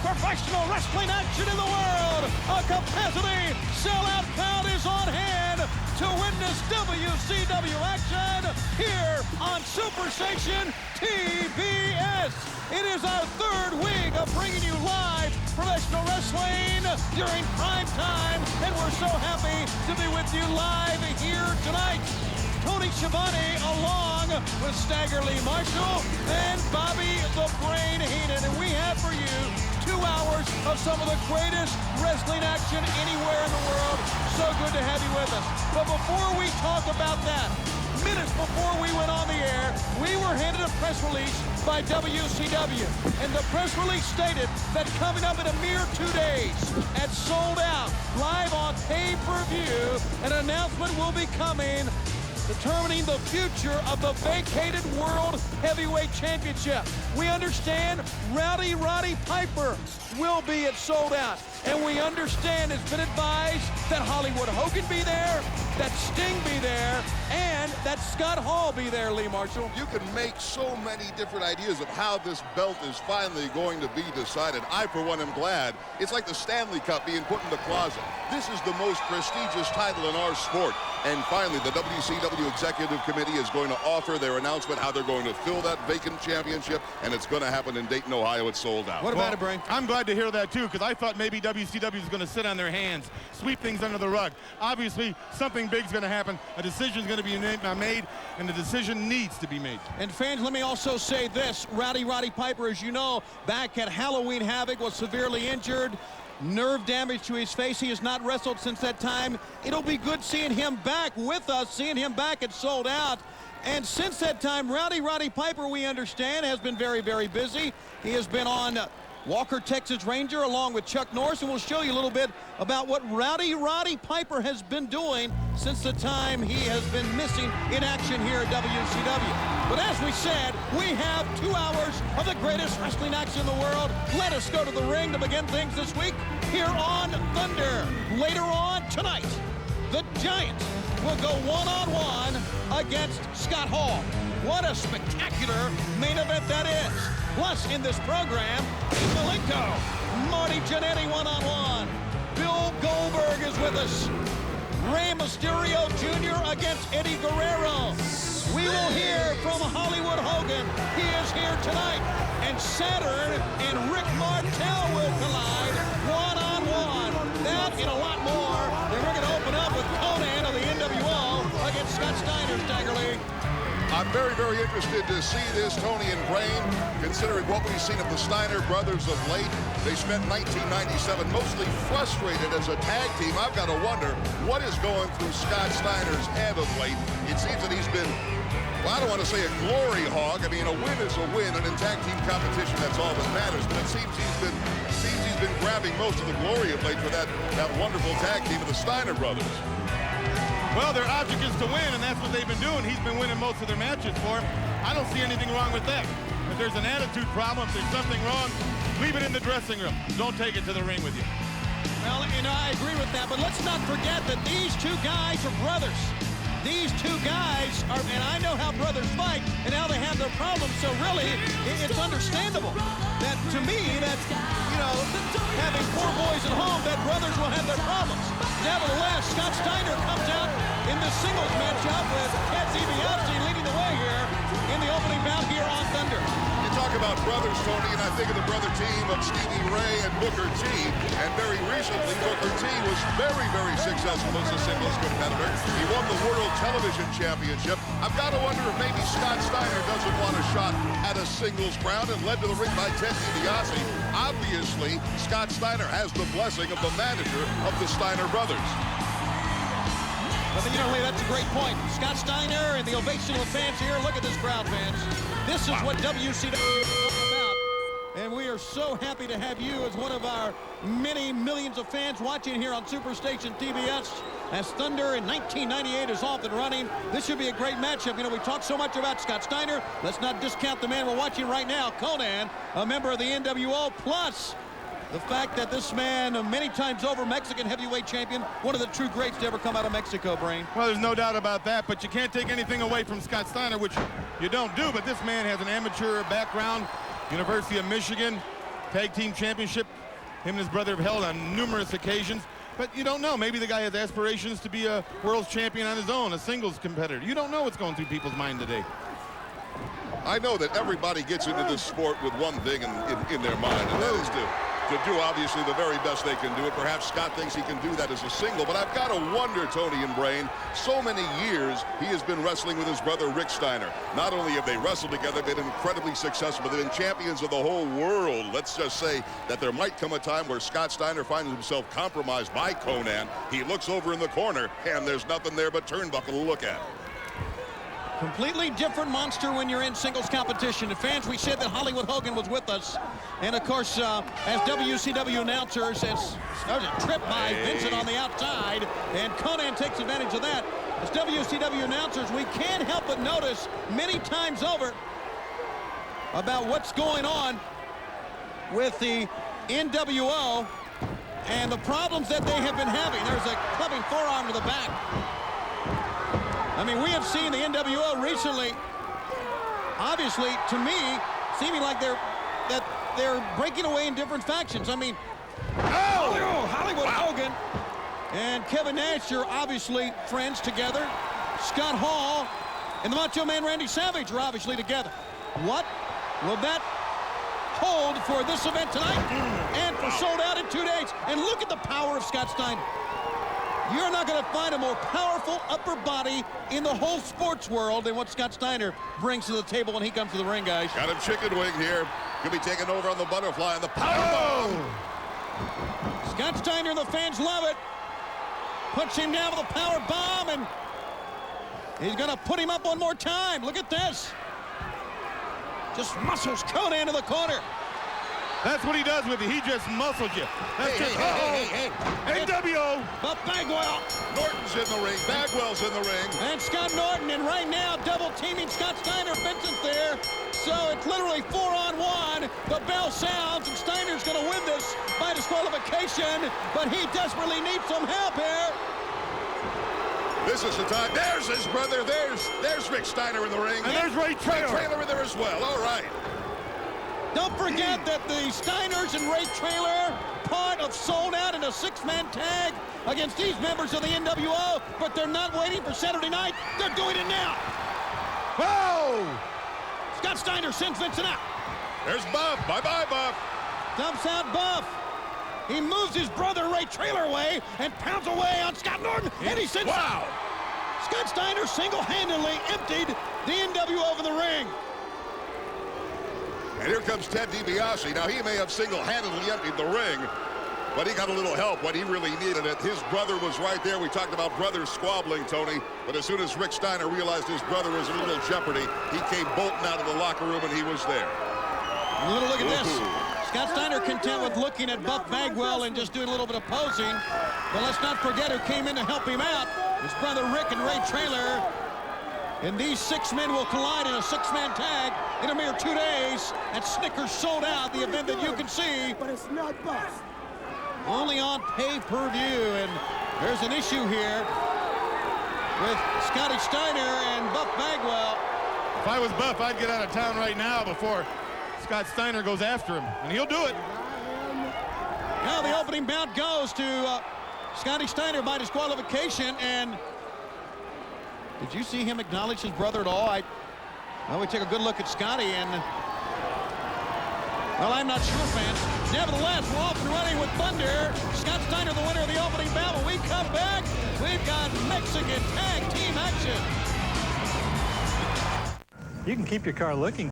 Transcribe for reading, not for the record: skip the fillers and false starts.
professional wrestling action in the world. A capacity sellout crowd is on hand to witness WCW action here on Superstation TBS. It is our third week of bringing you live professional wrestling during prime time, and we're so happy to be with you live here tonight. Tony Schiavone along with Stagger Lee Marshall and Bobby the Brain Heenan. And we have for you 2 hours of some of the greatest wrestling action anywhere in the world. So good to have you with us. But before we talk about that, minutes before we went on the air, we were handed a press release by WCW. And the press release stated that coming up in a mere 2 days at Sold Out, live on pay-per-view, an announcement will be coming determining the future of the vacated World Heavyweight Championship. We understand Rowdy Roddy Piper will be at Sold Out. And we understand it's been advised that Hollywood Hogan be there, that Sting be there, and that Scott Hall be there, Lee Marshall. You can make so many different ideas of how this belt is finally going to be decided. I, for one, am glad. It's like the Stanley Cup being put in the closet. This is the most prestigious title in our sport. And finally, the WCW Executive Committee is going to offer their announcement how they're going to fill that vacant championship, and it's going to happen in Dayton, Ohio. It's Sold Out. What about it, Brain? I'm glad to hear that, too, because I thought maybe WCW is going to sit on their hands, sweep things under the rug. Obviously, something big is going to happen. A decision is going to be made, and the decision needs to be made. And fans, let me also say this. Rowdy Roddy Piper, as you know, back at Halloween Havoc, was severely injured. Nerve damage to his face. He has not wrestled since that time. It'll be good seeing him back with us, seeing him back at Sold Out. And since that time, Rowdy Roddy Piper, we understand, has been very, very busy. He has been on Walker, Texas Ranger, along with Chuck Norris, and we'll show you a little bit about what Rowdy Roddy Piper has been doing since the time he has been missing in action here at WCW. But as we said, we have 2 hours of the greatest wrestling action in the world. Let us go to the ring to begin things this week here on Thunder. Later on tonight, the Giant will go one-on-one against Scott Hall. What a spectacular main event that is. Plus, in this program, Malenko, Marty Jannetty one-on-one. Bill Goldberg is with us. Rey Mysterio Jr. against Eddie Guerrero. We will hear from Hollywood Hogan. He is here tonight. And Saturn and Rick Martel will collide one-on-one. That and a lot more. And we're going to open up with Konnan of the NWO against Scott Steiner, Stagger Lee. I'm very, very interested to see this, Tony and Brain, considering what we've seen of the Steiner brothers of late. They spent 1997 mostly frustrated as a tag team. I've got to wonder what is going through Scott Steiner's head of late. It seems that he's been, well, I don't want to say a glory hog. I mean, a win is a win, and in tag team competition, that's all that matters. But it seems he's been grabbing most of the glory of late for that wonderful tag team of the Steiner brothers. Well, their object is to win, and that's what they've been doing. He's been winning most of their matches for him. I don't see anything wrong with that. If there's an attitude problem, if there's something wrong, leave it in the dressing room. Don't take it to the ring with you. Well, you know, I agree with that, but let's not forget that these two guys are brothers. These two guys are, and I know how brothers fight and how they have their problems, so really, it's understandable that, to me, that, you know, having 4 boys at home, that brothers will have their problems. Nevertheless, Scott Steiner comes out in the singles matchup with Ted DiBiase leading the way here in the opening bout here on Thunder. You talk about brothers, Tony, and I think of the brother team of Stevie Ray and Booker T. And very recently, Booker T was very, very successful as a singles competitor. He won the World Television Championship. I've got to wonder if maybe Scott Steiner doesn't want a shot at a singles crown, and led to the ring by Ted DiBiase. Obviously, Scott Steiner has the blessing of the manager of the Steiner brothers. But you know, Lee, that's a great point. Scott Steiner and the ovation of the fans here. Look at this crowd, fans. This is what WCW is all about. And we are so happy to have you as one of our many millions of fans watching here on Superstation TBS. As Thunder in 1998 is off and running, this should be a great matchup. You know, we talk so much about Scott Steiner. Let's not discount the man we're watching right now, Konnan, a member of the NWO, plus the fact that this man, many times over Mexican heavyweight champion, one of the true greats to ever come out of Mexico, Brain. Well, there's no doubt about that, but you can't take anything away from Scott Steiner, which you don't do, but this man has an amateur background, University of Michigan, Tag team championship, him and his brother have held on numerous occasions. But you don't know. Maybe the guy has aspirations to be a world's champion on his own, a singles competitor. You don't know what's going through people's mind today. I know that everybody gets into this sport with one thing in their mind, and that is to do, obviously, the very best they can do it. Perhaps Scott thinks he can do that as a single, but I've got to wonder, Tony and Brain, so many years he has been wrestling with his brother Rick Steiner. Not only have they wrestled together, been incredibly successful, but they've been champions of the whole world. Let's just say that there might come a time where Scott Steiner finds himself compromised by Konnan. He looks over in the corner, and there's nothing there but turnbuckle to look at. Completely different monster when you're in singles competition. And fans, we said that Hollywood Hogan was with us. And of course, as WCW announcers, there's a trip by Vincent on the outside, and Konnan takes advantage of that. As WCW announcers, we can't help but notice many times over about what's going on with the NWO and the problems that they have been having. There's a clubbing forearm to the back. I mean, we have seen the NWO recently, obviously, to me, seeming like they're breaking away in different factions. I mean, Hollywood Hogan and Kevin Nash are obviously friends together. Scott Hall and the Macho Man Randy Savage are obviously together. What will that hold for this event tonight and for Sold Out in 2 days? And look at the power of Scott Steiner. You're not going to find a more powerful upper body in the whole sports world than what Scott Steiner brings to the table when he comes to the ring, guys. Got him chicken wing here. Could be taken over on the butterfly and the powerbomb. Scott Steiner and the fans love it. Puts him down with a power bomb, and he's going to put him up one more time. Look at this. Just muscles Konnan to the corner. That's what he does with you. He just muscles you. That's Hey. NWO. But Bagwell. Norton's in the ring. Bagwell's in the ring. And Scott Norton, and right now double teaming Scott Steiner. Vincent's there. So it's literally 4-on-1. The bell sounds, and Steiner's going to win this by disqualification, but he desperately needs some help here. This is the time. There's his brother. There's Rick Steiner in the ring. And there's Ray Traylor. Ray Traylor in there as well. All right. Don't forget that the Steiners and Ray Traylor, part of Sold Out in a 6-man tag against these members of the NWO, but they're not waiting for Saturday night. They're doing it now. Whoa! Scott Steiner sends Vincent out. There's Buff. Bye-bye, Buff. Dumps out Buff. He moves his brother Ray Traylor away and pounds away on Scott Norton, and he sends out. Scott Steiner single-handedly emptied the NWO over the ring. And here comes Ted DiBiase. Now, he may have single-handedly emptied the ring, but he got a little help when he really needed it. His brother was right there. We talked about brothers squabbling, Tony. But as soon as Rick Steiner realized his brother was in a little jeopardy, he came bolting out of the locker room, and he was there. A little look at this. Scott Steiner content with looking at Buff Bagwell and just doing a little bit of posing. But let's not forget who came in to help him out. His brother Rick and Ray Traylor. And these 6 men will collide in a 6-man tag in a mere 2 days. And Snickers Sold Out, the event that you can see. But it's not Buff. Only on pay-per-view. And there's an issue here with Scotty Steiner and Buff Bagwell. If I was Buff, I'd get out of town right now before Scott Steiner goes after him. And he'll do it. Now the opening bout goes to Scotty Steiner by disqualification. And did you see him acknowledge his brother at all? Well, we take a good look at Scotty, and well, I'm not sure, fans. Nevertheless, we're off and running with Thunder. Scott Steiner, the winner of the opening bout. When we come back, we've got Mexican tag team action. You can keep your car looking